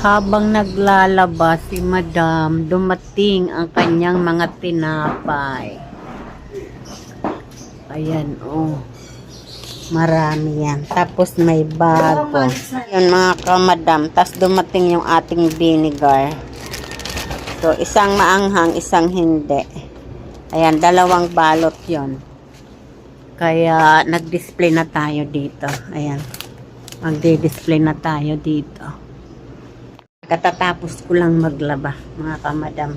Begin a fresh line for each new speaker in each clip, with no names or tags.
Habang naglalaba si Madam, dumating ang kanyang mga tinapay. Ayan, oh. Marami yan. Tapos may bago. Yun mga kamadam. Tapos dumating yung ating vinegar. So, isang maanghang, isang hindi. Ayan, dalawang balot yon. Kaya, nag-display na tayo dito. Ayan. Magdi-display na tayo dito. Katatapos ko lang maglaba, mga kamadam.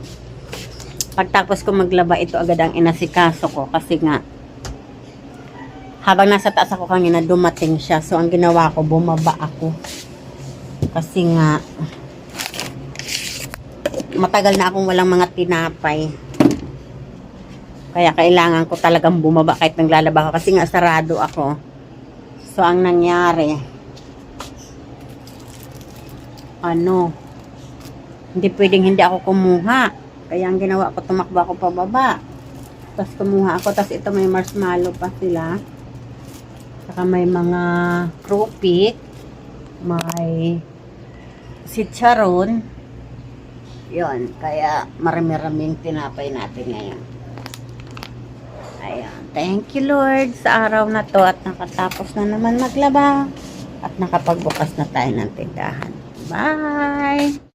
Pagtapos ko maglaba, ito agad ang inasikaso ko. Kasi nga, habang nasa taas ako kanina, dumating siya. So, ang ginawa ko, bumaba ako. Kasi nga, matagal na akong walang mga tinapay. Kaya kailangan ko talagang bumaba kahit naglalaba ako. Kasi nga, sarado ako. So, ang nangyari, hindi pwedeng hindi ako kumuha. Kaya ang ginawa ko, tumakbo ako pababa. Tapos kumuha ako. Tapos ito may marshmallow pa sila. Saka may mga krupik. May chicharon. Yun. Kaya marami-raming tinapay natin ngayon. Ayan. Thank you Lord sa araw na to. At nakatapos na naman maglaba. At nakapagbukas na tayo ng tindahan. Bye!